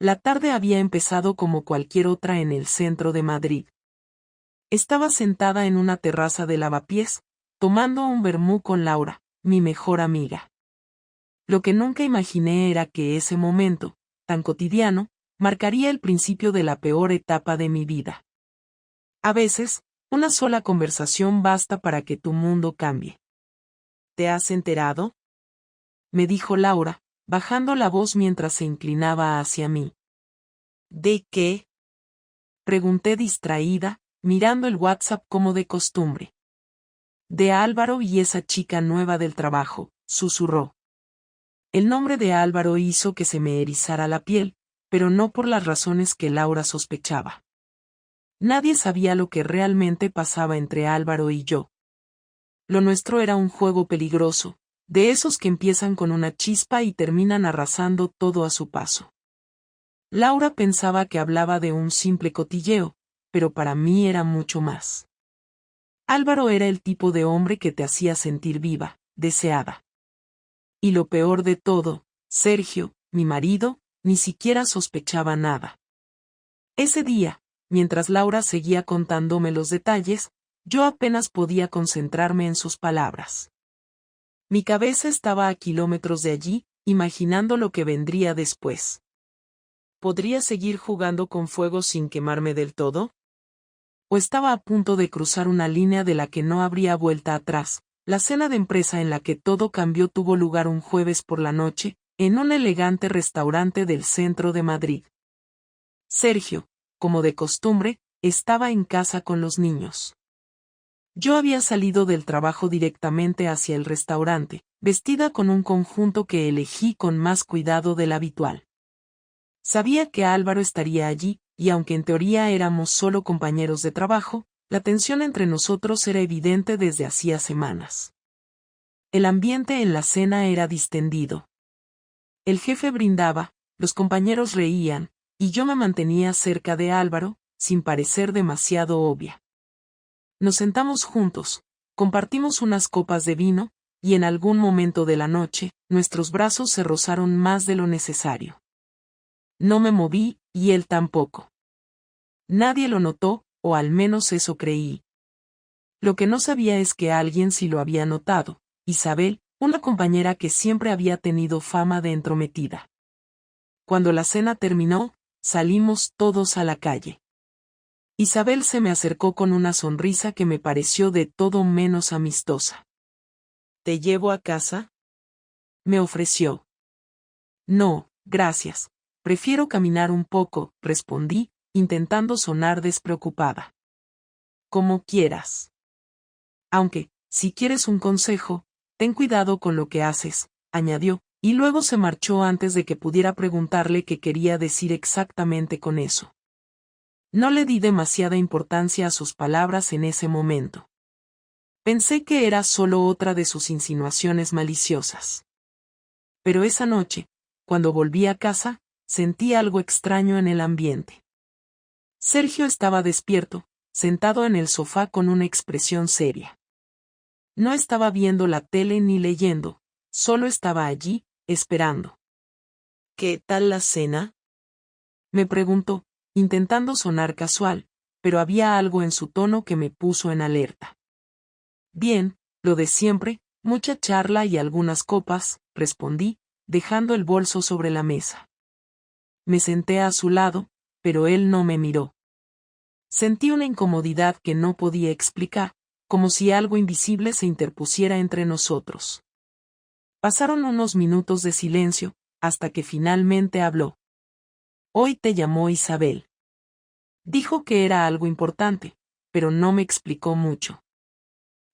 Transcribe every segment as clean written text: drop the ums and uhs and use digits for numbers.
La tarde había empezado como cualquier otra en el centro de Madrid. Estaba sentada en una terraza de lavapiés, tomando un vermú con Laura, mi mejor amiga. Lo que nunca imaginé era que ese momento, tan cotidiano, marcaría el principio de la peor etapa de mi vida. A veces, una sola conversación basta para que tu mundo cambie. ¿Te has enterado?, me dijo Laura, bajando la voz mientras se inclinaba hacia mí. ¿De qué?, pregunté distraída, mirando el WhatsApp como de costumbre. De Álvaro y esa chica nueva del trabajo, susurró. El nombre de Álvaro hizo que se me erizara la piel, pero no por las razones que Laura sospechaba. Nadie sabía lo que realmente pasaba entre Álvaro y yo. Lo nuestro era un juego peligroso, de esos que empiezan con una chispa y terminan arrasando todo a su paso. Laura pensaba que hablaba de un simple cotilleo, pero para mí era mucho más. Álvaro era el tipo de hombre que te hacía sentir viva, deseada. Y lo peor de todo, Sergio, mi marido, ni siquiera sospechaba nada. Ese día, mientras Laura seguía contándome los detalles, yo apenas podía concentrarme en sus palabras. Mi cabeza estaba a kilómetros de allí, imaginando lo que vendría después. ¿Podría seguir jugando con fuego sin quemarme del todo? ¿O estaba a punto de cruzar una línea de la que no habría vuelta atrás? La cena de empresa en la que todo cambió tuvo lugar un jueves por la noche, en un elegante restaurante del centro de Madrid. Sergio, como de costumbre, estaba en casa con los niños. Yo había salido del trabajo directamente hacia el restaurante, vestida con un conjunto que elegí con más cuidado del habitual. Sabía que Álvaro estaría allí, y aunque en teoría éramos solo compañeros de trabajo, la tensión entre nosotros era evidente desde hacía semanas. El ambiente en la cena era distendido. El jefe brindaba, los compañeros reían, y yo me mantenía cerca de Álvaro, sin parecer demasiado obvia. Nos sentamos juntos, compartimos unas copas de vino, y en algún momento de la noche, nuestros brazos se rozaron más de lo necesario. No me moví, y él tampoco. Nadie lo notó, o al menos eso creí. Lo que no sabía es que alguien sí lo había notado, Isabel, una compañera que siempre había tenido fama de entrometida. Cuando la cena terminó, salimos todos a la calle. Isabel se me acercó con una sonrisa que me pareció de todo menos amistosa. ¿Te llevo a casa?, me ofreció. No, gracias. Prefiero caminar un poco, respondí, intentando sonar despreocupada. Como quieras. Aunque, si quieres un consejo, ten cuidado con lo que haces, añadió, y luego se marchó antes de que pudiera preguntarle qué quería decir exactamente con eso. No le di demasiada importancia a sus palabras en ese momento. Pensé que era solo otra de sus insinuaciones maliciosas. Pero esa noche, cuando volví a casa, sentí algo extraño en el ambiente. Sergio estaba despierto, sentado en el sofá con una expresión seria. No estaba viendo la tele ni leyendo, solo estaba allí, esperando. ¿Qué tal la cena?, me preguntó, intentando sonar casual, pero había algo en su tono que me puso en alerta. Bien, lo de siempre, mucha charla y algunas copas, respondí, dejando el bolso sobre la mesa. Me senté a su lado, pero él no me miró. Sentí una incomodidad que no podía explicar, como si algo invisible se interpusiera entre nosotros. Pasaron unos minutos de silencio, hasta que finalmente habló. Hoy te llamó Isabel. Dijo que era algo importante, pero no me explicó mucho.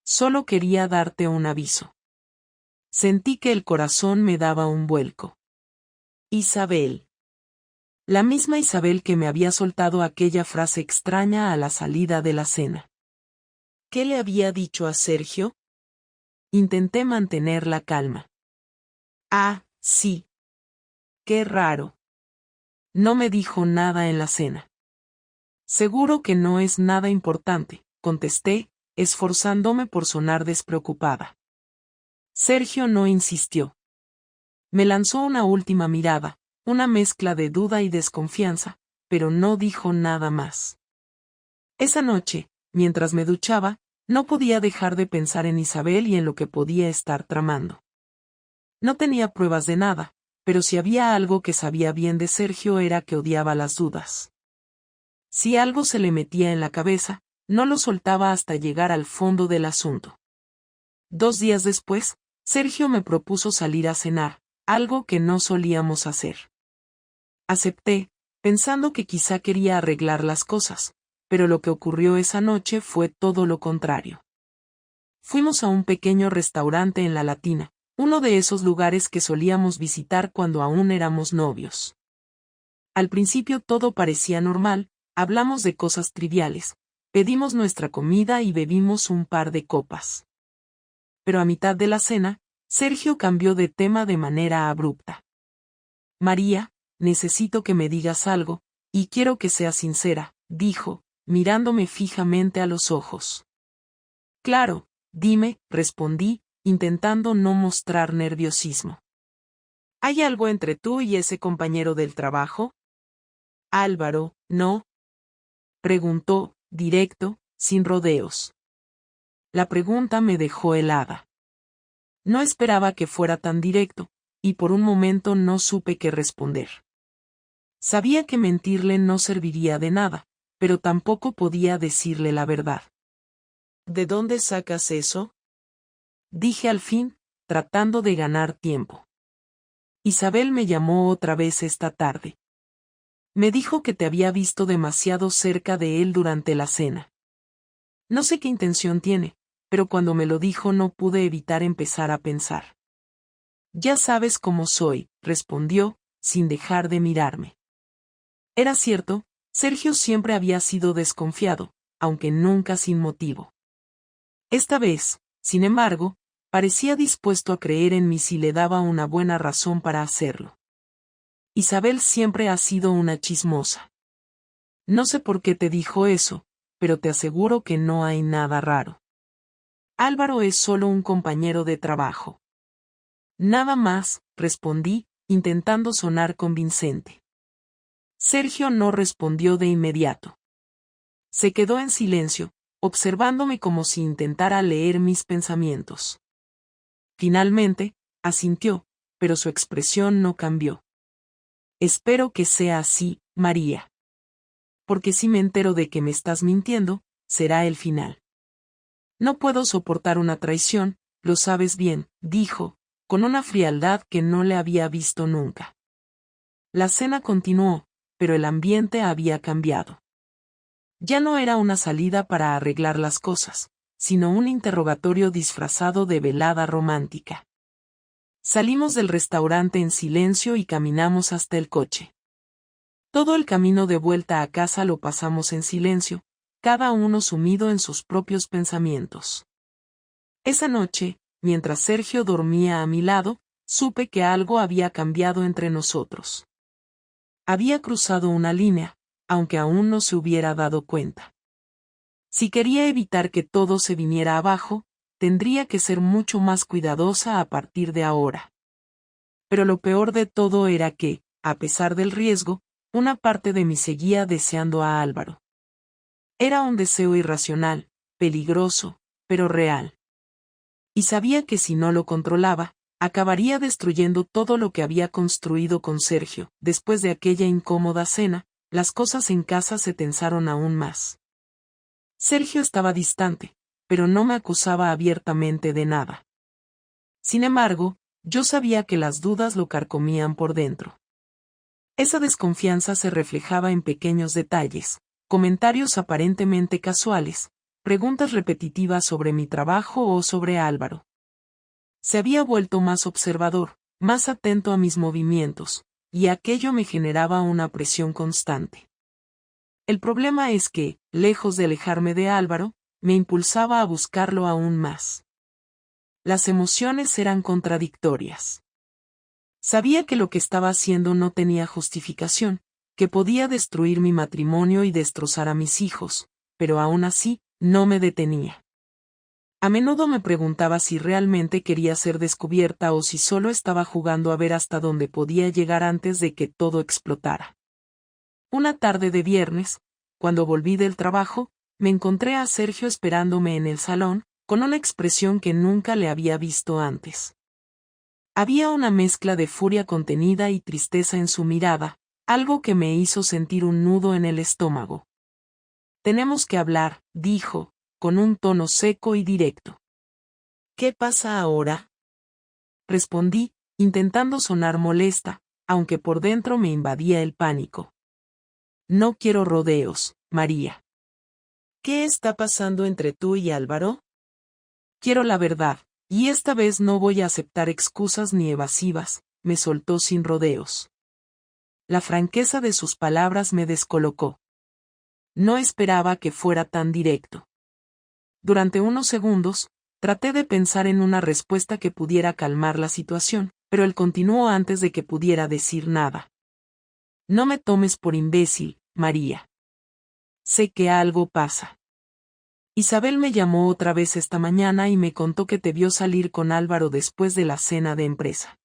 Solo quería darte un aviso. Sentí que el corazón me daba un vuelco. Isabel. La misma Isabel que me había soltado aquella frase extraña a la salida de la cena. ¿Qué le había dicho a Sergio? Intenté mantener la calma. Ah, sí. Qué raro. No me dijo nada en la cena. Seguro que no es nada importante, contesté, esforzándome por sonar despreocupada. Sergio no insistió. Me lanzó una última mirada, una mezcla de duda y desconfianza, pero no dijo nada más. Esa noche, mientras me duchaba, no podía dejar de pensar en Isabel y en lo que podía estar tramando. No tenía pruebas de nada, pero si había algo que sabía bien de Sergio era que odiaba las dudas. Si algo se le metía en la cabeza, no lo soltaba hasta llegar al fondo del asunto. 2 días después, Sergio me propuso salir a cenar, algo que no solíamos hacer. Acepté, pensando que quizá quería arreglar las cosas, pero lo que ocurrió esa noche fue todo lo contrario. Fuimos a un pequeño restaurante en La Latina, uno de esos lugares que solíamos visitar cuando aún éramos novios. Al principio todo parecía normal, hablamos de cosas triviales, pedimos nuestra comida y bebimos un par de copas. Pero a mitad de la cena, Sergio cambió de tema de manera abrupta. María, necesito que me digas algo, y quiero que seas sincera, dijo, mirándome fijamente a los ojos. Claro, dime, respondí, intentando no mostrar nerviosismo. ¿Hay algo entre tú y ese compañero del trabajo? Álvaro, ¿no? Preguntó, directo, sin rodeos. La pregunta me dejó helada. No esperaba que fuera tan directo, y por un momento no supe qué responder. Sabía que mentirle no serviría de nada, pero tampoco podía decirle la verdad. ¿De dónde sacas eso? Dije al fin, tratando de ganar tiempo. Isabel me llamó otra vez esta tarde. Me dijo que te había visto demasiado cerca de él durante la cena. No sé qué intención tiene, pero cuando me lo dijo no pude evitar empezar a pensar. Ya sabes cómo soy, respondió, sin dejar de mirarme. Era cierto, Sergio siempre había sido desconfiado, aunque nunca sin motivo. Esta vez, sin embargo, parecía dispuesto a creer en mí si le daba una buena razón para hacerlo. Isabel siempre ha sido una chismosa. No sé por qué te dijo eso, pero te aseguro que no hay nada raro. Álvaro es solo un compañero de trabajo. Nada más, respondí, intentando sonar convincente. Sergio no respondió de inmediato. Se quedó en silencio, observándome como si intentara leer mis pensamientos. Finalmente, asintió, pero su expresión no cambió. Espero que sea así, María. Porque si me entero de que me estás mintiendo, será el final. No puedo soportar una traición, lo sabes bien, dijo, con una frialdad que no le había visto nunca. La cena continuó, pero el ambiente había cambiado. Ya no era una salida para arreglar las cosas, sino un interrogatorio disfrazado de velada romántica. Salimos del restaurante en silencio y caminamos hasta el coche. Todo el camino de vuelta a casa lo pasamos en silencio, cada uno sumido en sus propios pensamientos. Esa noche, mientras Sergio dormía a mi lado, supe que algo había cambiado entre nosotros. Había cruzado una línea, aunque aún no se hubiera dado cuenta. Si quería evitar que todo se viniera abajo, tendría que ser mucho más cuidadosa a partir de ahora. Pero lo peor de todo era que, a pesar del riesgo, una parte de mí seguía deseando a Álvaro. Era un deseo irracional, peligroso, pero real. Y sabía que si no lo controlaba, acabaría destruyendo todo lo que había construido con Sergio. Después de aquella incómoda cena, las cosas en casa se tensaron aún más. Sergio estaba distante, pero no me acusaba abiertamente de nada. Sin embargo, yo sabía que las dudas lo carcomían por dentro. Esa desconfianza se reflejaba en pequeños detalles, comentarios aparentemente casuales, preguntas repetitivas sobre mi trabajo o sobre Álvaro. Se había vuelto más observador, más atento a mis movimientos, y aquello me generaba una presión constante. El problema es que, lejos de alejarme de Álvaro, me impulsaba a buscarlo aún más. Las emociones eran contradictorias. Sabía que lo que estaba haciendo no tenía justificación, que podía destruir mi matrimonio y destrozar a mis hijos, pero aún así, no me detenía. A menudo me preguntaba si realmente quería ser descubierta o si solo estaba jugando a ver hasta dónde podía llegar antes de que todo explotara. Una tarde de viernes, cuando volví del trabajo, me encontré a Sergio esperándome en el salón, con una expresión que nunca le había visto antes. Había una mezcla de furia contenida y tristeza en su mirada, algo que me hizo sentir un nudo en el estómago. «Tenemos que hablar», dijo, con un tono seco y directo. «¿Qué pasa ahora?», respondí, intentando sonar molesta, aunque por dentro me invadía el pánico. «No quiero rodeos, María». «¿Qué está pasando entre tú y Álvaro?». «Quiero la verdad, y esta vez no voy a aceptar excusas ni evasivas», me soltó sin rodeos. La franqueza de sus palabras me descolocó. No esperaba que fuera tan directo. Durante unos segundos, traté de pensar en una respuesta que pudiera calmar la situación, pero él continuó antes de que pudiera decir nada. «No me tomes por imbécil, María. Sé que algo pasa. Isabel me llamó otra vez esta mañana y me contó que te vio salir con Álvaro después de la cena de empresa.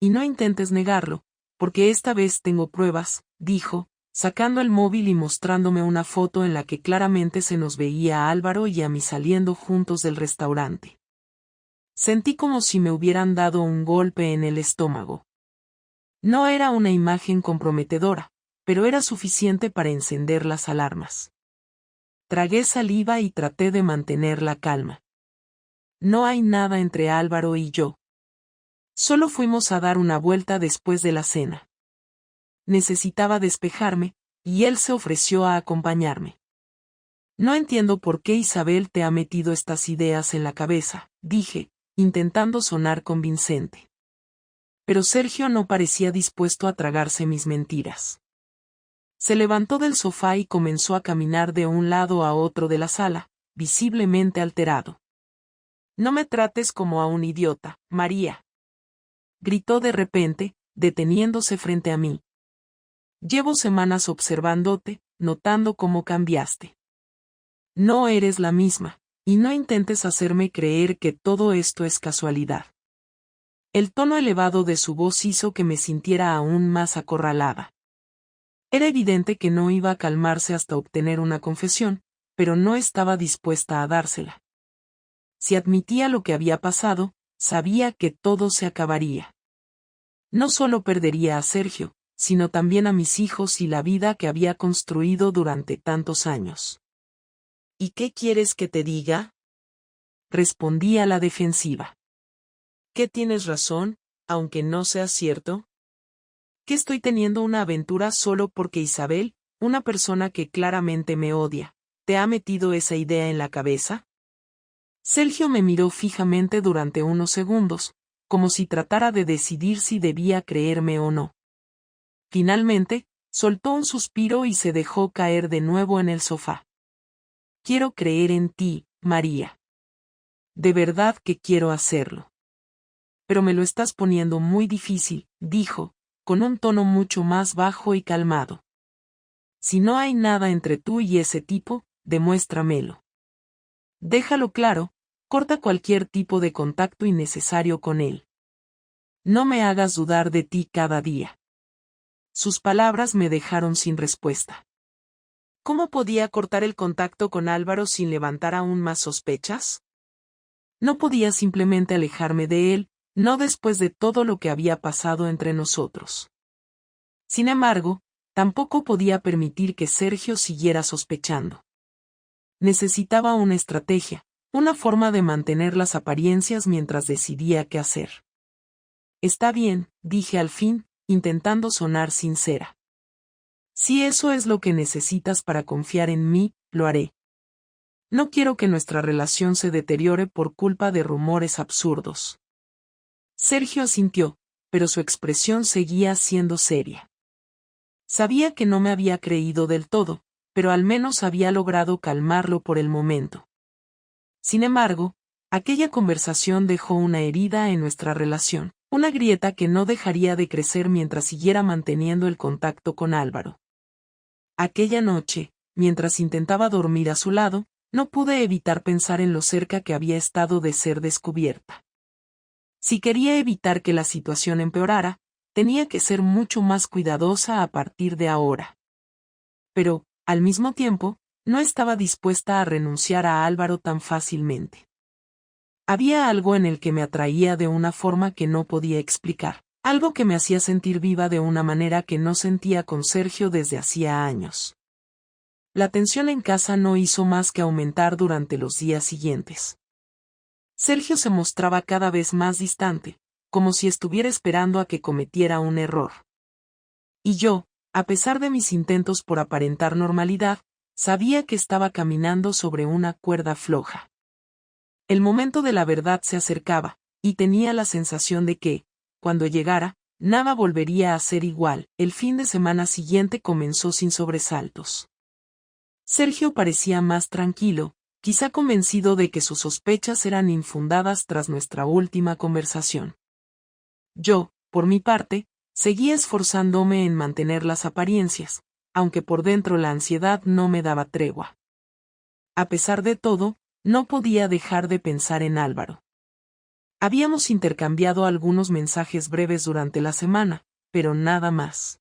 Y no intentes negarlo, porque esta vez tengo pruebas», dijo, sacando el móvil y mostrándome una foto en la que claramente se nos veía a Álvaro y a mí saliendo juntos del restaurante. Sentí como si me hubieran dado un golpe en el estómago. No era una imagen comprometedora, pero era suficiente para encender las alarmas. Tragué saliva y traté de mantener la calma. No hay nada entre Álvaro y yo. Solo fuimos a dar una vuelta después de la cena. Necesitaba despejarme, y él se ofreció a acompañarme. «No entiendo por qué Isabel te ha metido estas ideas en la cabeza», dije, intentando sonar convincente. Pero Sergio no parecía dispuesto a tragarse mis mentiras. Se levantó del sofá y comenzó a caminar de un lado a otro de la sala, visiblemente alterado. «No me trates como a un idiota, María», gritó de repente, deteniéndose frente a mí. «Llevo semanas observándote, notando cómo cambiaste. No eres la misma, y no intentes hacerme creer que todo esto es casualidad». El tono elevado de su voz hizo que me sintiera aún más acorralada. Era evidente que no iba a calmarse hasta obtener una confesión, pero no estaba dispuesta a dársela. Si admitía lo que había pasado, sabía que todo se acabaría. No solo perdería a Sergio, sino también a mis hijos y la vida que había construido durante tantos años. «¿Y qué quieres que te diga?», respondí a la defensiva. «¿Que tienes razón, aunque no sea cierto? ¿Que estoy teniendo una aventura solo porque Isabel, una persona que claramente me odia, te ha metido esa idea en la cabeza?». Sergio me miró fijamente durante unos segundos, como si tratara de decidir si debía creerme o no. Finalmente, soltó un suspiro y se dejó caer de nuevo en el sofá. «Quiero creer en ti, María. De verdad que quiero hacerlo. Pero me lo estás poniendo muy difícil», dijo, con un tono mucho más bajo y calmado. «Si no hay nada entre tú y ese tipo, demuéstramelo. Déjalo claro, corta cualquier tipo de contacto innecesario con él. No me hagas dudar de ti cada día». Sus palabras me dejaron sin respuesta. ¿Cómo podía cortar el contacto con Álvaro sin levantar aún más sospechas? No podía simplemente alejarme de él, no después de todo lo que había pasado entre nosotros. Sin embargo, tampoco podía permitir que Sergio siguiera sospechando. Necesitaba una estrategia, una forma de mantener las apariencias mientras decidía qué hacer. «Está bien», dije al fin, intentando sonar sincera. «Si eso es lo que necesitas para confiar en mí, lo haré. No quiero que nuestra relación se deteriore por culpa de rumores absurdos». Sergio asintió, pero su expresión seguía siendo seria. Sabía que no me había creído del todo, pero al menos había logrado calmarlo por el momento. Sin embargo, aquella conversación dejó una herida en nuestra relación, una grieta que no dejaría de crecer mientras siguiera manteniendo el contacto con Álvaro. Aquella noche, mientras intentaba dormir a su lado, No pude evitar pensar en lo cerca que había estado de ser descubierta. Si quería evitar que la situación empeorara, tenía que ser mucho más cuidadosa a partir de ahora. Pero, al mismo tiempo, no estaba dispuesta a renunciar a Álvaro tan fácilmente. Había algo en el que me atraía de una forma que no podía explicar, algo que me hacía sentir viva de una manera que no sentía con Sergio desde hacía años. La tensión en casa no hizo más que aumentar durante los días siguientes. Sergio se mostraba cada vez más distante, como si estuviera esperando a que cometiera un error. Y yo, a pesar de mis intentos por aparentar normalidad, sabía que estaba caminando sobre una cuerda floja. El momento de la verdad se acercaba, y tenía la sensación de que, cuando llegara, nada volvería a ser igual. El fin de semana siguiente comenzó sin sobresaltos. Sergio parecía más tranquilo, quizá convencido de que sus sospechas eran infundadas tras nuestra última conversación. Yo, por mi parte, seguía esforzándome en mantener las apariencias, aunque por dentro la ansiedad no me daba tregua. A pesar de todo, no podía dejar de pensar en Álvaro. Habíamos intercambiado algunos mensajes breves durante la semana, pero nada más.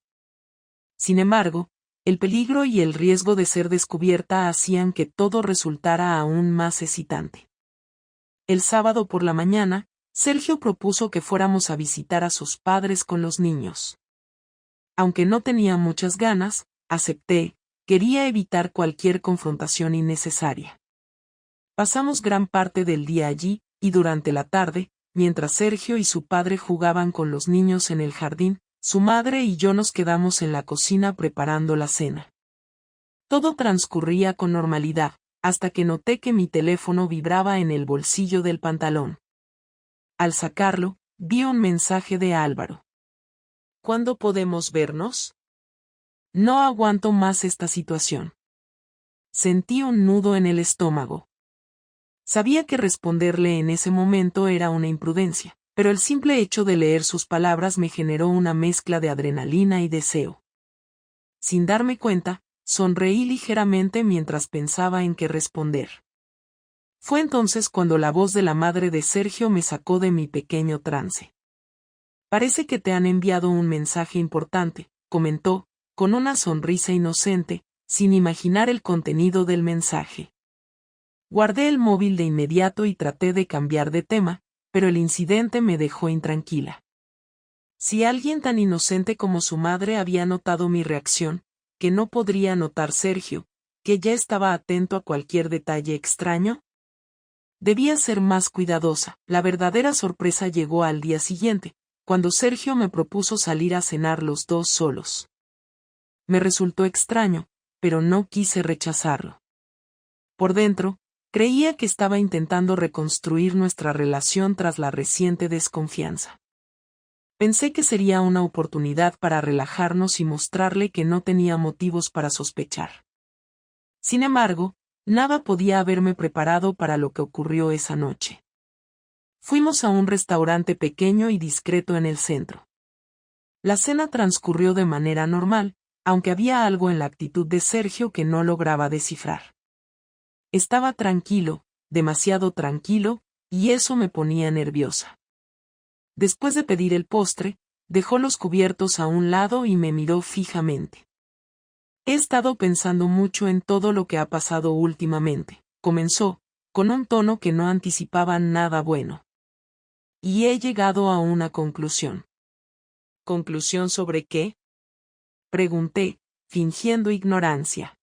Sin embargo, el peligro y el riesgo de ser descubierta hacían que todo resultara aún más excitante. El sábado por la mañana, Sergio propuso que fuéramos a visitar a sus padres con los niños. Aunque no tenía muchas ganas, acepté. Quería evitar cualquier confrontación innecesaria. Pasamos gran parte del día allí, y durante la tarde, mientras Sergio y su padre jugaban con los niños en el jardín, su madre y yo nos quedamos en la cocina preparando la cena. Todo transcurría con normalidad, hasta que noté que mi teléfono vibraba en el bolsillo del pantalón. Al sacarlo, vi un mensaje de Álvaro. ¿Cuándo podemos vernos? No aguanto más esta situación. Sentí un nudo en el estómago. Sabía que responderle en ese momento era una imprudencia, pero el simple hecho de leer sus palabras me generó una mezcla de adrenalina y deseo. Sin darme cuenta, sonreí ligeramente mientras pensaba en qué responder. Fue entonces cuando la voz de la madre de Sergio me sacó de mi pequeño trance. Parece que te han enviado un mensaje importante, comentó, con una sonrisa inocente, sin imaginar el contenido del mensaje. Guardé el móvil de inmediato y traté de cambiar de tema, pero el incidente me dejó intranquila. Si alguien tan inocente como su madre había notado mi reacción, ¿qué no podría notar Sergio, que ya estaba atento a cualquier detalle extraño? Debía ser más cuidadosa. La verdadera sorpresa llegó al día siguiente, cuando Sergio me propuso salir a cenar los dos solos. Me resultó extraño, pero no quise rechazarlo. Por dentro, creía que estaba intentando reconstruir nuestra relación tras la reciente desconfianza. Pensé que sería una oportunidad para relajarnos y mostrarle que no tenía motivos para sospechar. Sin embargo, nada podía haberme preparado para lo que ocurrió esa noche. Fuimos a un restaurante pequeño y discreto en el centro. La cena transcurrió de manera normal, aunque había algo en la actitud de Sergio que no lograba descifrar. Estaba tranquilo, demasiado tranquilo, y eso me ponía nerviosa. Después de pedir el postre, dejó los cubiertos a un lado y me miró fijamente. He estado pensando mucho en todo lo que ha pasado últimamente, comenzó, con un tono que no anticipaba nada bueno. Y he llegado a una conclusión. ¿Conclusión sobre qué? Pregunté, fingiendo ignorancia.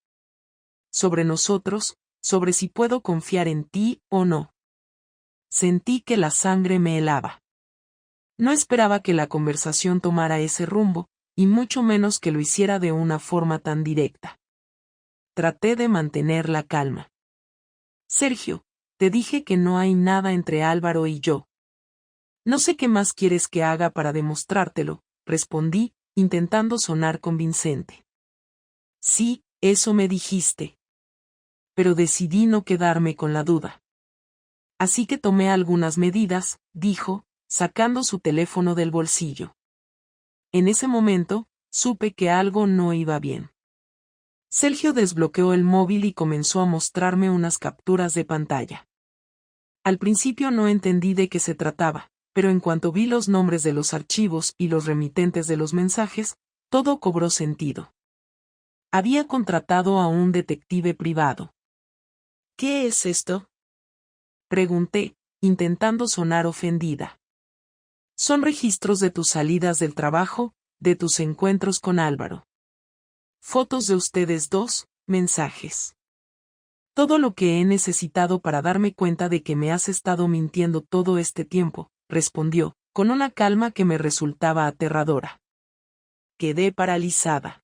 Sobre nosotros, sobre si puedo confiar en ti o no. Sentí que la sangre me helaba. No esperaba que la conversación tomara ese rumbo, y mucho menos que lo hiciera de una forma tan directa. Traté de mantener la calma. Sergio, te dije que no hay nada entre Álvaro y yo. No sé qué más quieres que haga para demostrártelo, respondí, intentando sonar convincente. Sí, eso me dijiste. Pero decidí no quedarme con la duda. Así que tomé algunas medidas, dijo, sacando su teléfono del bolsillo. En ese momento, supe que algo no iba bien. Sergio desbloqueó el móvil y comenzó a mostrarme unas capturas de pantalla. Al principio no entendí de qué se trataba, pero en cuanto vi los nombres de los archivos y los remitentes de los mensajes, todo cobró sentido. Había contratado a un detective privado. ¿Qué es esto?, pregunté, intentando sonar ofendida. Son registros de tus salidas del trabajo, de tus encuentros con Álvaro. Fotos de ustedes dos, mensajes. Todo lo que he necesitado para darme cuenta de que me has estado mintiendo todo este tiempo, respondió, con una calma que me resultaba aterradora. Quedé paralizada.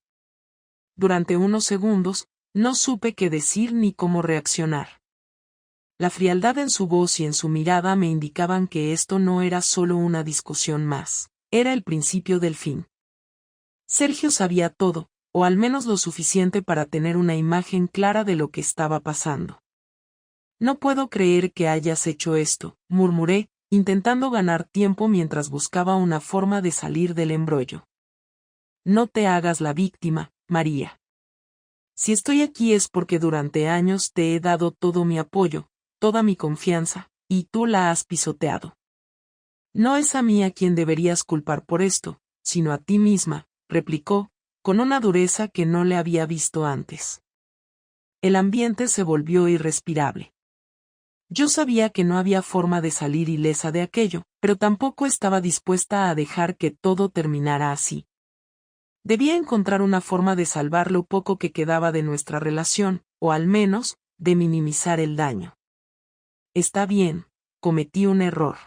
Durante unos segundos, no supe qué decir ni cómo reaccionar. La frialdad en su voz y en su mirada me indicaban que esto no era solo una discusión más, era el principio del fin. Sergio sabía todo, o al menos lo suficiente para tener una imagen clara de lo que estaba pasando. No puedo creer que hayas hecho esto, murmuré, intentando ganar tiempo mientras buscaba una forma de salir del embrollo. No te hagas la víctima, María. Si estoy aquí es porque durante años te he dado todo mi apoyo, toda mi confianza, y tú la has pisoteado. No es a mí a quien deberías culpar por esto, sino a ti misma, replicó, con una dureza que no le había visto antes. El ambiente se volvió irrespirable. Yo sabía que no había forma de salir ilesa de aquello, pero tampoco estaba dispuesta a dejar que todo terminara así. Debía encontrar una forma de salvar lo poco que quedaba de nuestra relación, o al menos, de minimizar el daño. Está bien, cometí un error.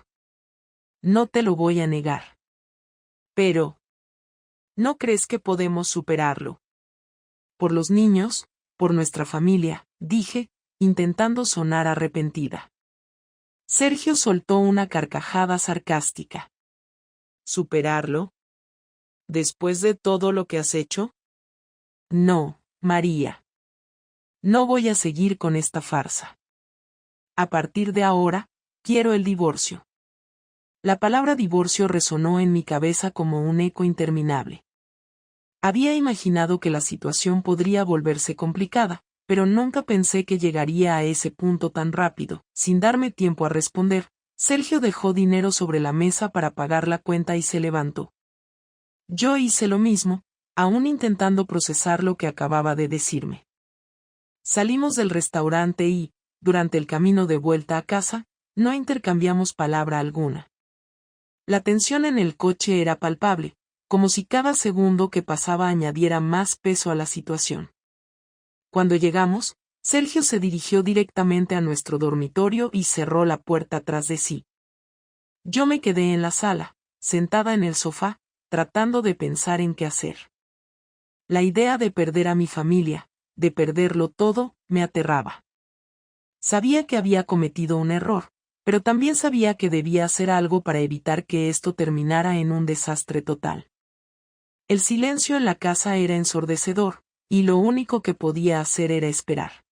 No te lo voy a negar. Pero, ¿no crees que podemos superarlo? Por los niños, por nuestra familia, dije, intentando sonar arrepentida. Sergio soltó una carcajada sarcástica. ¿Superarlo? ¿Después de todo lo que has hecho? No, María. No voy a seguir con esta farsa. A partir de ahora, quiero el divorcio. La palabra divorcio resonó en mi cabeza como un eco interminable. Había imaginado que la situación podría volverse complicada, pero nunca pensé que llegaría a ese punto tan rápido. Sin darme tiempo a responder, Sergio dejó dinero sobre la mesa para pagar la cuenta y se levantó. Yo hice lo mismo, aún intentando procesar lo que acababa de decirme. Salimos del restaurante y, durante el camino de vuelta a casa, no intercambiamos palabra alguna. La tensión en el coche era palpable, como si cada segundo que pasaba añadiera más peso a la situación. Cuando llegamos, Sergio se dirigió directamente a nuestro dormitorio y cerró la puerta tras de sí. Yo me quedé en la sala, sentada en el sofá, tratando de pensar en qué hacer. La idea de perder a mi familia, de perderlo todo, me aterraba. Sabía que había cometido un error, pero también sabía que debía hacer algo para evitar que esto terminara en un desastre total. El silencio en la casa era ensordecedor, y lo único que podía hacer era esperar.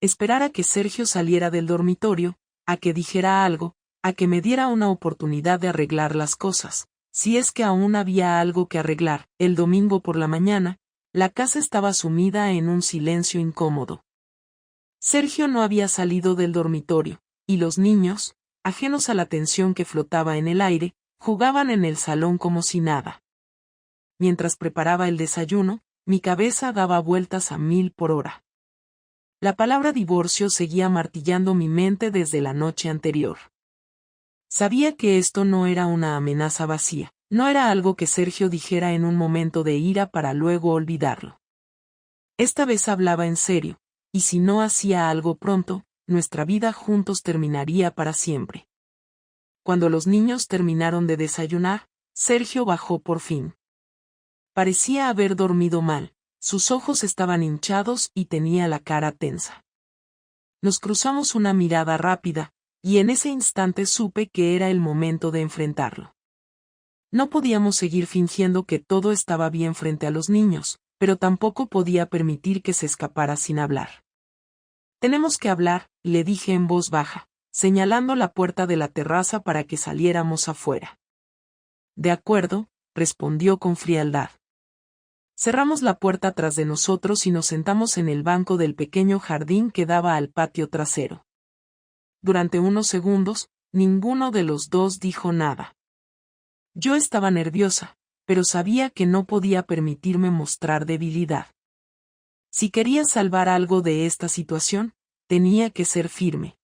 Esperar a que Sergio saliera del dormitorio, a que dijera algo, a que me diera una oportunidad de arreglar las cosas. Si es que aún había algo que arreglar. El domingo por la mañana, la casa estaba sumida en un silencio incómodo. Sergio no había salido del dormitorio, y los niños, ajenos a la tensión que flotaba en el aire, jugaban en el salón como si nada. Mientras preparaba el desayuno, mi cabeza daba vueltas a 1000 por hora. La palabra divorcio seguía martillando mi mente desde la noche anterior. Sabía que esto no era una amenaza vacía, no era algo que Sergio dijera en un momento de ira para luego olvidarlo. Esta vez hablaba en serio, y si no hacía algo pronto, nuestra vida juntos terminaría para siempre. Cuando los niños terminaron de desayunar, Sergio bajó por fin. Parecía haber dormido mal, sus ojos estaban hinchados y tenía la cara tensa. Nos cruzamos una mirada rápida, y en ese instante supe que era el momento de enfrentarlo. No podíamos seguir fingiendo que todo estaba bien frente a los niños, pero tampoco podía permitir que se escapara sin hablar. Tenemos que hablar, le dije en voz baja, señalando la puerta de la terraza para que saliéramos afuera. De acuerdo, respondió con frialdad. Cerramos la puerta tras de nosotros y nos sentamos en el banco del pequeño jardín que daba al patio trasero. Durante unos segundos, ninguno de los dos dijo nada. Yo estaba nerviosa, pero sabía que no podía permitirme mostrar debilidad. Si quería salvar algo de esta situación, tenía que ser firme.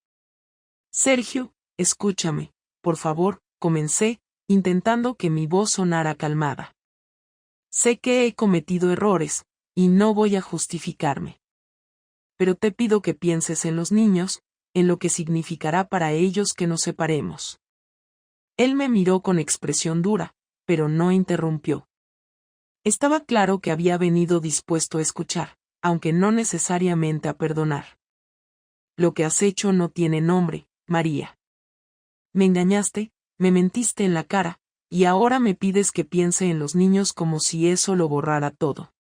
Sergio, escúchame, por favor, comencé, intentando que mi voz sonara calmada. Sé que he cometido errores, y no voy a justificarme. Pero te pido que pienses en los niños, en lo que significará para ellos que nos separemos. Él me miró con expresión dura, pero no interrumpió. Estaba claro que había venido dispuesto a escuchar, aunque no necesariamente a perdonar. Lo que has hecho no tiene nombre, María. Me engañaste, me mentiste en la cara, y ahora me pides que piense en los niños como si eso lo borrara todo.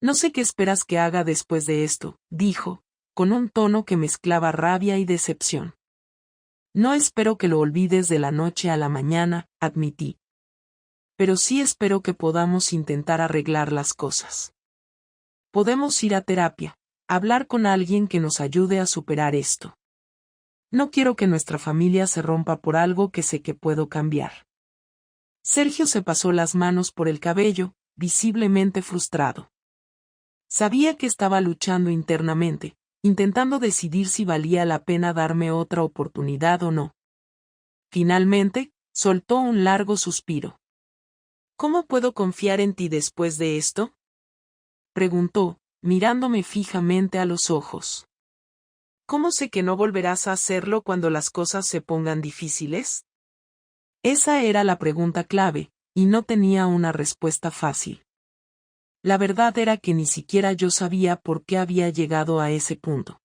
No sé qué esperas que haga después de esto, dijo, con un tono que mezclaba rabia y decepción. No espero que lo olvides de la noche a la mañana, admití. Pero sí espero que podamos intentar arreglar las cosas. Podemos ir a terapia, hablar con alguien que nos ayude a superar esto. No quiero que nuestra familia se rompa por algo que sé que puedo cambiar. Sergio se pasó las manos por el cabello, visiblemente frustrado. Sabía que estaba luchando internamente, intentando decidir si valía la pena darme otra oportunidad o no. Finalmente, soltó un largo suspiro. ¿Cómo puedo confiar en ti después de esto?, preguntó, mirándome fijamente a los ojos. ¿Cómo sé que no volverás a hacerlo cuando las cosas se pongan difíciles? Esa era la pregunta clave, y no tenía una respuesta fácil. La verdad era que ni siquiera yo sabía por qué había llegado a ese punto.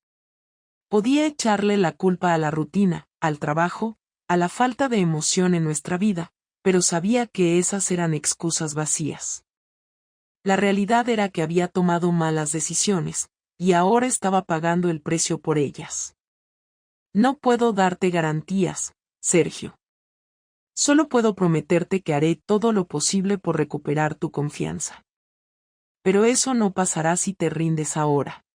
Podía echarle la culpa a la rutina, al trabajo, a la falta de emoción en nuestra vida, pero sabía que esas eran excusas vacías. La realidad era que había tomado malas decisiones, y ahora estaba pagando el precio por ellas. No puedo darte garantías, Sergio. Solo puedo prometerte que haré todo lo posible por recuperar tu confianza. Pero eso no pasará si te rindes ahora.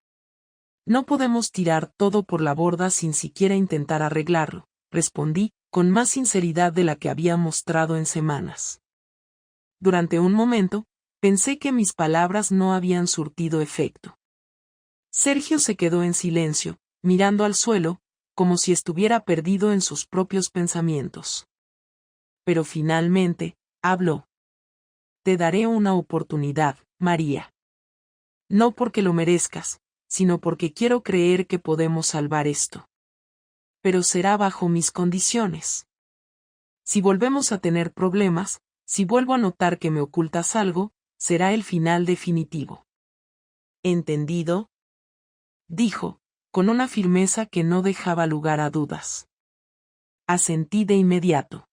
No podemos tirar todo por la borda sin siquiera intentar arreglarlo, respondí, con más sinceridad de la que había mostrado en semanas. Durante un momento, pensé que mis palabras no habían surtido efecto. Sergio se quedó en silencio, mirando al suelo, como si estuviera perdido en sus propios pensamientos. Pero finalmente, habló. Te daré una oportunidad, María. No porque lo merezcas, sino porque quiero creer que podemos salvar esto. Pero será bajo mis condiciones. Si volvemos a tener problemas, si vuelvo a notar que me ocultas algo, será el final definitivo. ¿Entendido?, dijo, con una firmeza que no dejaba lugar a dudas. Asentí de inmediato.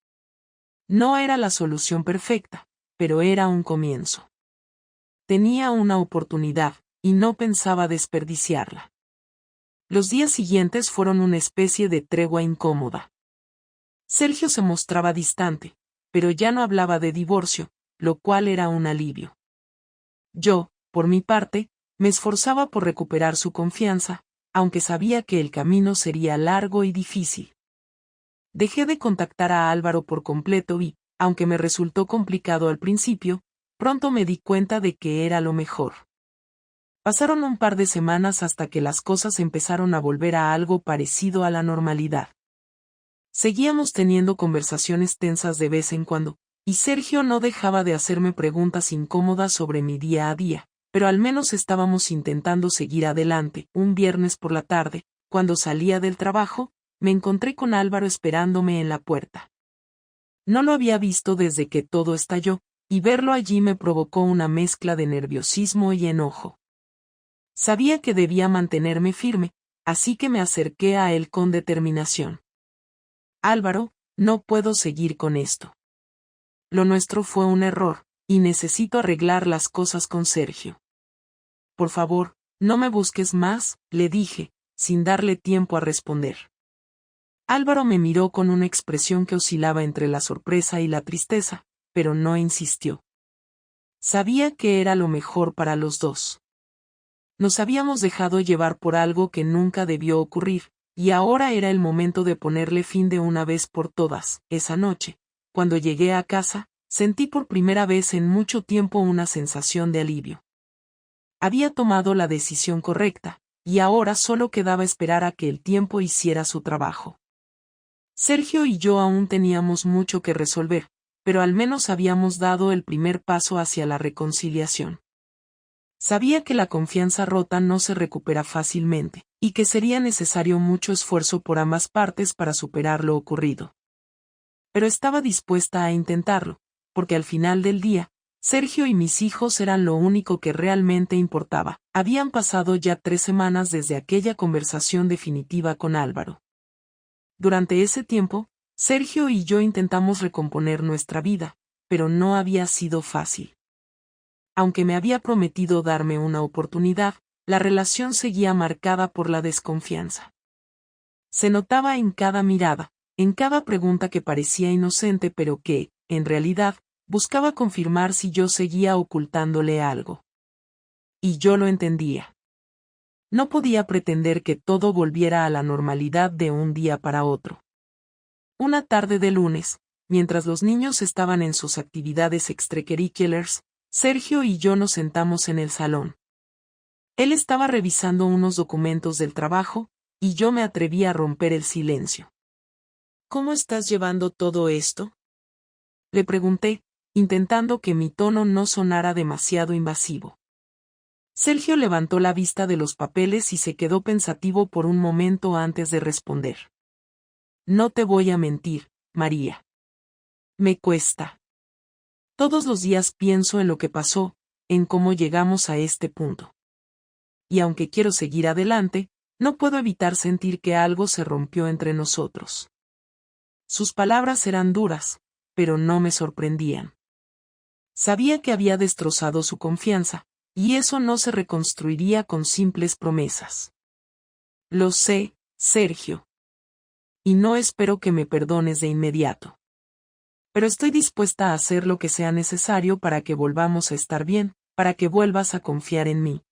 No era la solución perfecta, pero era un comienzo. Tenía una oportunidad, y no pensaba desperdiciarla. Los días siguientes fueron una especie de tregua incómoda. Sergio se mostraba distante, pero ya no hablaba de divorcio, lo cual era un alivio. Yo, por mi parte, me esforzaba por recuperar su confianza, aunque sabía que el camino sería largo y difícil. Dejé de contactar a Álvaro por completo y, aunque me resultó complicado al principio, pronto me di cuenta de que era lo mejor. Pasaron un par de semanas hasta que las cosas empezaron a volver a algo parecido a la normalidad. Seguíamos teniendo conversaciones tensas de vez en cuando, y Sergio no dejaba de hacerme preguntas incómodas sobre mi día a día, pero al menos estábamos intentando seguir adelante. Un viernes por la tarde, cuando salía del trabajo, me encontré con Álvaro esperándome en la puerta. No lo había visto desde que todo estalló, y verlo allí me provocó una mezcla de nerviosismo y enojo. Sabía que debía mantenerme firme, así que me acerqué a él con determinación. Álvaro, no puedo seguir con esto. Lo nuestro fue un error, y necesito arreglar las cosas con Sergio. Por favor, no me busques más, le dije, sin darle tiempo a responder. Álvaro me miró con una expresión que oscilaba entre la sorpresa y la tristeza, pero no insistió. Sabía que era lo mejor para los dos. Nos habíamos dejado llevar por algo que nunca debió ocurrir, y ahora era el momento de ponerle fin de una vez por todas. Esa noche, cuando llegué a casa, sentí por primera vez en mucho tiempo una sensación de alivio. Había tomado la decisión correcta, y ahora solo quedaba esperar a que el tiempo hiciera su trabajo. Sergio y yo aún teníamos mucho que resolver, pero al menos habíamos dado el primer paso hacia la reconciliación. Sabía que la confianza rota no se recupera fácilmente, y que sería necesario mucho esfuerzo por ambas partes para superar lo ocurrido. Pero estaba dispuesta a intentarlo, porque al final del día, Sergio y mis hijos eran lo único que realmente importaba. Habían pasado ya 3 semanas desde aquella conversación definitiva con Álvaro. Durante ese tiempo, Sergio y yo intentamos recomponer nuestra vida, pero no había sido fácil. Aunque me había prometido darme una oportunidad, la relación seguía marcada por la desconfianza. Se notaba en cada mirada, en cada pregunta que parecía inocente pero que, en realidad, buscaba confirmar si yo seguía ocultándole algo. Y yo lo entendía. No podía pretender que todo volviera a la normalidad de un día para otro. Una tarde de lunes, mientras los niños estaban en sus actividades extracurriculares, Sergio y yo nos sentamos en el salón. Él estaba revisando unos documentos del trabajo, y yo me atreví a romper el silencio. ¿Cómo estás llevando todo esto?, le pregunté, intentando que mi tono no sonara demasiado invasivo. Sergio levantó la vista de los papeles y se quedó pensativo por un momento antes de responder. No te voy a mentir, María. Me cuesta. Todos los días pienso en lo que pasó, en cómo llegamos a este punto. Y aunque quiero seguir adelante, no puedo evitar sentir que algo se rompió entre nosotros. Sus palabras eran duras, pero no me sorprendían. Sabía que había destrozado su confianza, y eso no se reconstruiría con simples promesas. Lo sé, Sergio. Y no espero que me perdones de inmediato. Pero estoy dispuesta a hacer lo que sea necesario para que volvamos a estar bien, para que vuelvas a confiar en mí.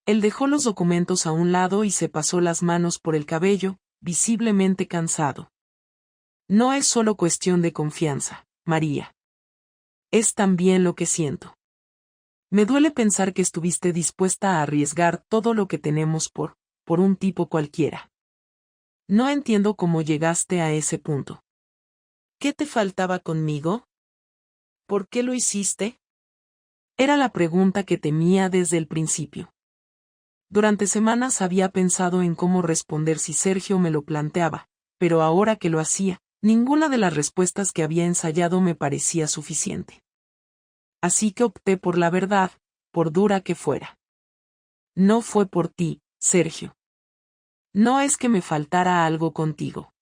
Él dejó los documentos a un lado y se pasó las manos por el cabello, visiblemente cansado. No es solo cuestión de confianza, María. Es también lo que siento. Me duele pensar que estuviste dispuesta a arriesgar todo lo que tenemos por un tipo cualquiera. No entiendo cómo llegaste a ese punto. ¿Qué te faltaba conmigo? ¿Por qué lo hiciste? Era la pregunta que temía desde el principio. Durante semanas había pensado en cómo responder si Sergio me lo planteaba, pero ahora que lo hacía, ninguna de las respuestas que había ensayado me parecía suficiente. Así que opté por la verdad, por dura que fuera. No fue por ti, Sergio. No es que me faltara algo contigo.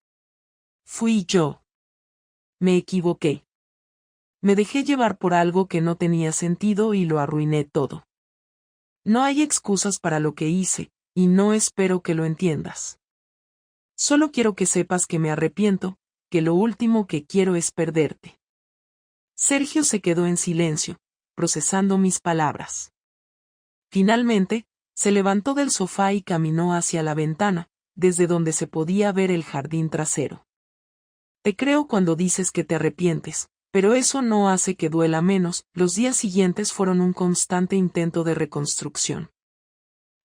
Fui yo. Me equivoqué. Me dejé llevar por algo que no tenía sentido y lo arruiné todo. No hay excusas para lo que hice, y no espero que lo entiendas. Solo quiero que sepas que me arrepiento, que lo último que quiero es perderte. Sergio se quedó en silencio, procesando mis palabras. Finalmente, se levantó del sofá y caminó hacia la ventana, desde donde se podía ver el jardín trasero. Te creo cuando dices que te arrepientes, pero eso no hace que duela menos. Los días siguientes fueron un constante intento de reconstrucción.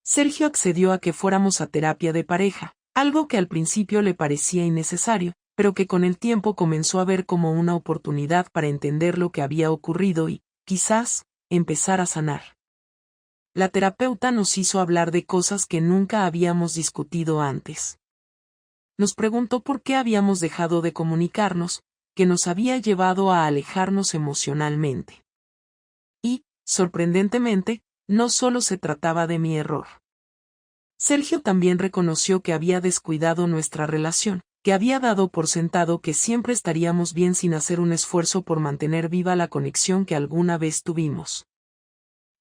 Sergio accedió a que fuéramos a terapia de pareja, algo que al principio le parecía innecesario, pero que con el tiempo comenzó a ver como una oportunidad para entender lo que había ocurrido y, quizás, empezar a sanar. La terapeuta nos hizo hablar de cosas que nunca habíamos discutido antes. Nos preguntó por qué habíamos dejado de comunicarnos, que nos había llevado a alejarnos emocionalmente. Y, sorprendentemente, no solo se trataba de mi error. Sergio también reconoció que había descuidado nuestra relación, que había dado por sentado que siempre estaríamos bien sin hacer un esfuerzo por mantener viva la conexión que alguna vez tuvimos.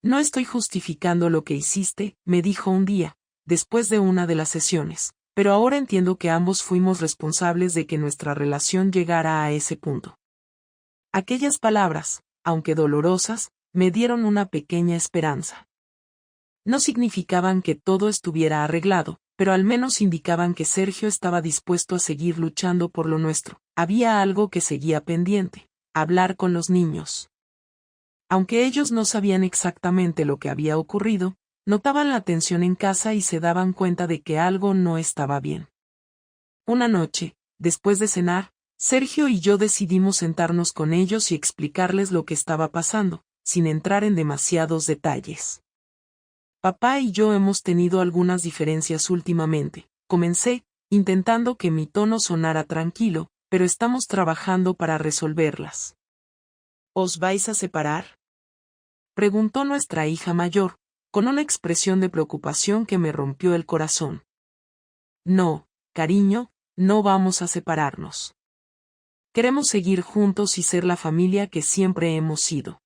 No estoy justificando lo que hiciste, me dijo un día, después de una de las sesiones, pero ahora entiendo que ambos fuimos responsables de que nuestra relación llegara a ese punto. Aquellas palabras, aunque dolorosas, me dieron una pequeña esperanza. No significaban que todo estuviera arreglado, pero al menos indicaban que Sergio estaba dispuesto a seguir luchando por lo nuestro. Había algo que seguía pendiente: hablar con los niños. Aunque ellos no sabían exactamente lo que había ocurrido, notaban la tensión en casa y se daban cuenta de que algo no estaba bien. Una noche, después de cenar, Sergio y yo decidimos sentarnos con ellos y explicarles lo que estaba pasando, sin entrar en demasiados detalles. Papá y yo hemos tenido algunas diferencias últimamente. Comencé, intentando que mi tono sonara tranquilo, pero estamos trabajando para resolverlas. ¿Os vais a separar?, preguntó nuestra hija mayor, con una expresión de preocupación que me rompió el corazón. No, cariño, no vamos a separarnos. Queremos seguir juntos y ser la familia que siempre hemos sido.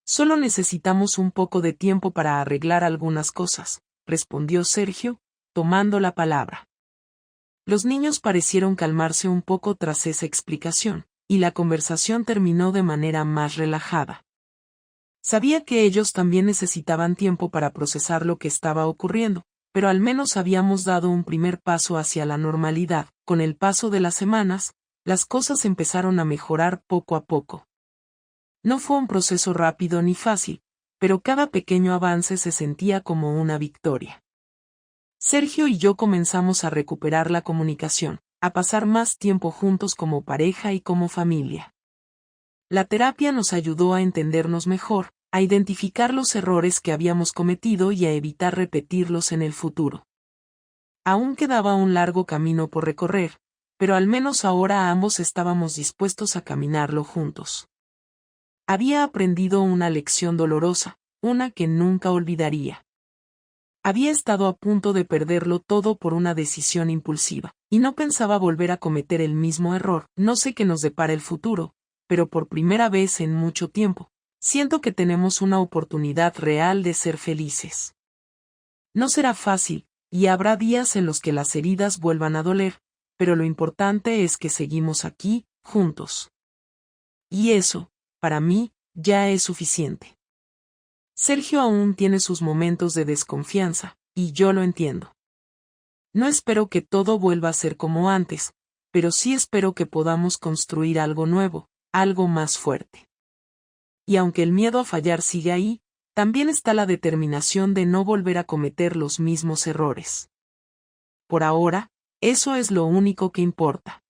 Solo necesitamos un poco de tiempo para arreglar algunas cosas, respondió Sergio, tomando la palabra. Los niños parecieron calmarse un poco tras esa explicación, y la conversación terminó de manera más relajada. Sabía que ellos también necesitaban tiempo para procesar lo que estaba ocurriendo, pero al menos habíamos dado un primer paso hacia la normalidad. Con el paso de las semanas, las cosas empezaron a mejorar poco a poco. No fue un proceso rápido ni fácil, pero cada pequeño avance se sentía como una victoria. Sergio y yo comenzamos a recuperar la comunicación, a pasar más tiempo juntos como pareja y como familia. La terapia nos ayudó a entendernos mejor, a identificar los errores que habíamos cometido y a evitar repetirlos en el futuro. Aún quedaba un largo camino por recorrer, pero al menos ahora ambos estábamos dispuestos a caminarlo juntos. Había aprendido una lección dolorosa, una que nunca olvidaría. Había estado a punto de perderlo todo por una decisión impulsiva, y no pensaba volver a cometer el mismo error. No sé qué nos depara el futuro, pero por primera vez en mucho tiempo, siento que tenemos una oportunidad real de ser felices. No será fácil, y habrá días en los que las heridas vuelvan a doler, pero lo importante es que seguimos aquí, juntos. Y eso, para mí, ya es suficiente. Sergio aún tiene sus momentos de desconfianza, y yo lo entiendo. No espero que todo vuelva a ser como antes, pero sí espero que podamos construir algo nuevo, algo más fuerte. Y aunque el miedo a fallar sigue ahí, también está la determinación de no volver a cometer los mismos errores. Por ahora, eso es lo único que importa.